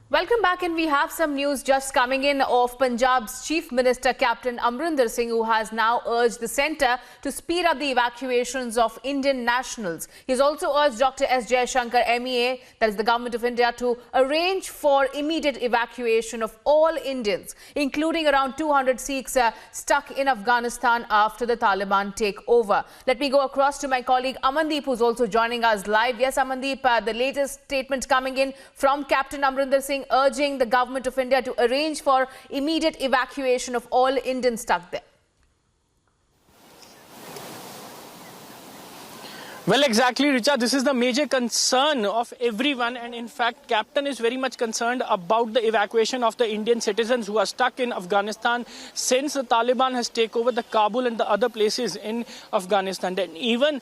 Welcome back, and we have some news just coming in of Punjab's Chief Minister Captain Amrinder Singh, who has now urged the centre to speed up the evacuations of Indian nationals. He's also urged Dr. S. Jaishankar MEA, that is the Government of India, to arrange for immediate evacuation of all Indians, including around 200 Sikhs stuck in Afghanistan after the Taliban takeover. Let me go across to my colleague Amandeep, who's also joining us live. Yes, Amandeep, the latest statement coming in from Captain Amrinder Singh, urging the Government of India to arrange for immediate evacuation of all Indians stuck there. Well, exactly, Richa. This is the major concern of everyone, and in fact, Captain is very much concerned about the evacuation of the Indian citizens who are stuck in Afghanistan since the Taliban has taken over the Kabul and the other places in Afghanistan. Then even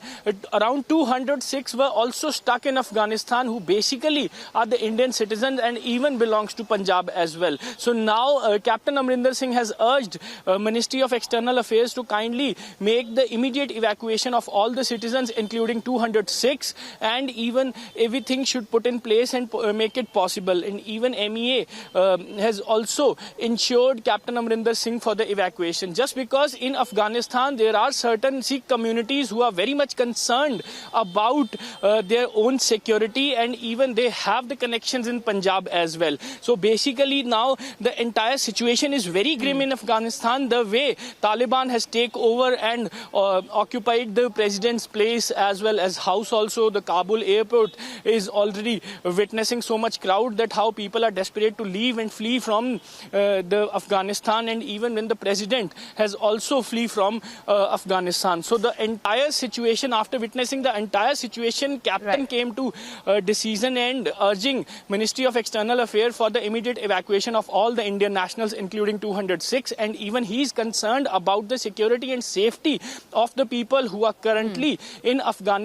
around 206 were also stuck in Afghanistan, who basically are the Indian citizens and even belongs to Punjab as well. So now Captain Amrinder Singh has urged Ministry of External Affairs to kindly make the immediate evacuation of all the citizens, including 206, and even everything should put in place and make it possible. And even MEA has also ensured Captain Amrinder Singh for the evacuation, just because in Afghanistan there are certain Sikh communities who are very much concerned about their own security, and even they have the connections in Punjab as well. So basically now the entire situation is very grim in Afghanistan. The way Taliban has taken over and occupied the president's place as well as house also. The Kabul airport is already witnessing so much crowd that how people are desperate to leave and flee from the Afghanistan, and even when the president has also flee from Afghanistan. So the entire situation, after witnessing the entire situation, Captain came to a decision and urging Ministry of External Affairs for the immediate evacuation of all the Indian nationals, including 206, and even he is concerned about the security and safety of the people who are currently in Afghanistan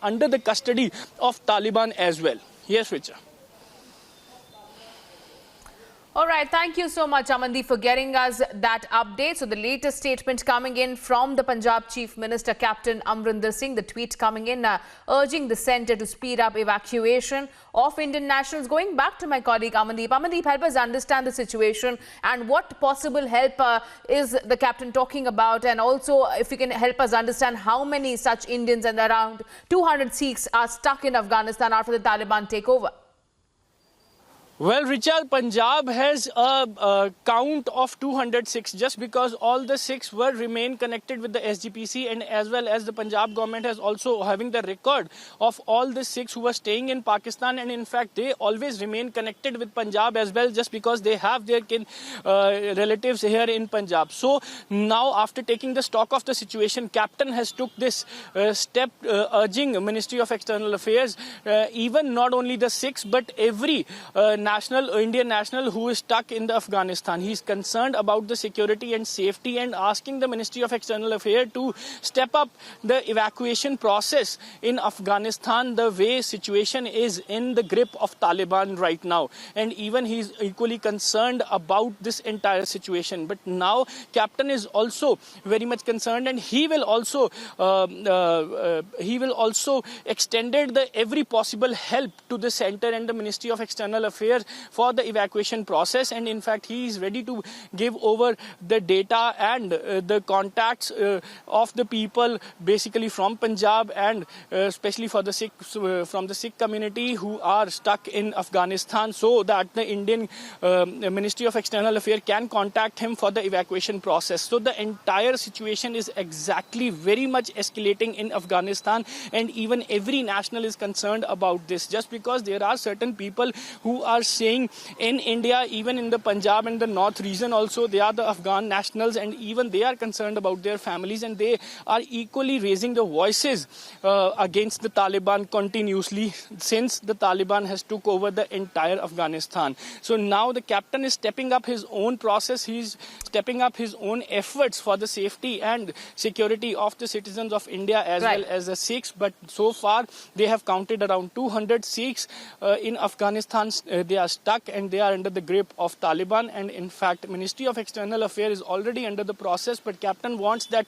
under the custody of Taliban as well. Yes, Richa. All right, thank you so much, Amandeep, for getting us that update. So the latest statement coming in from the Punjab Chief Minister Captain Amrinder Singh, the tweet coming in urging the centre to speed up evacuation of Indian nationals. Going back to my colleague Amandeep. Amandeep, help us understand the situation and what possible help is the captain talking about, and also if you can help us understand how many such Indians and around 200 Sikhs are stuck in Afghanistan after the Taliban takeover. Well, Richard, Punjab has a count of 206, just because all the Sikhs were remain connected with the SGPC, and as well as the Punjab government has also having the record of all the Sikhs who were staying in Pakistan, and in fact they always remain connected with Punjab as well, just because they have their relatives here in Punjab. So now, after taking the stock of the situation, Captain has took this step urging Ministry of External Affairs, even not only the Sikhs but every Indian national who is stuck in the Afghanistan. He is concerned about the security and safety, and asking the Ministry of External Affairs to step up the evacuation process in Afghanistan, the way situation is in the grip of Taliban right now. And even he is equally concerned about this entire situation. But now Captain is also very much concerned, and he will also extended the every possible help to the centre and the Ministry of External Affairs for the evacuation process. And in fact he is ready to give over the data and the contacts of the people basically from Punjab, and especially for the Sikhs from the Sikh community who are stuck in Afghanistan, so that the Indian Ministry of External Affairs can contact him for the evacuation process. So the entire situation is exactly very much escalating in Afghanistan, and even every national is concerned about this, just because there are certain people who are saying in India, even in the Punjab and the North region also, they are the Afghan nationals, and even they are concerned about their families, and they are equally raising the voices against the Taliban continuously since the Taliban has took over the entire Afghanistan. So now the captain is stepping up his own process. He's stepping up his own efforts for the safety and security of the citizens of India as well as the Sikhs. But so far they have counted around 200 Sikhs in Afghanistan. They they are stuck and they are under the grip of Taliban. And in fact, Ministry of External Affairs is already under the process, but Captain wants that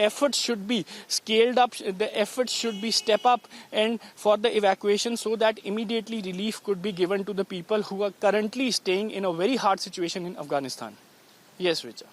efforts should be scaled up, the efforts should be step up and for the evacuation, so that immediately relief could be given to the people who are currently staying in a very hard situation in Afghanistan. Yes, Richa.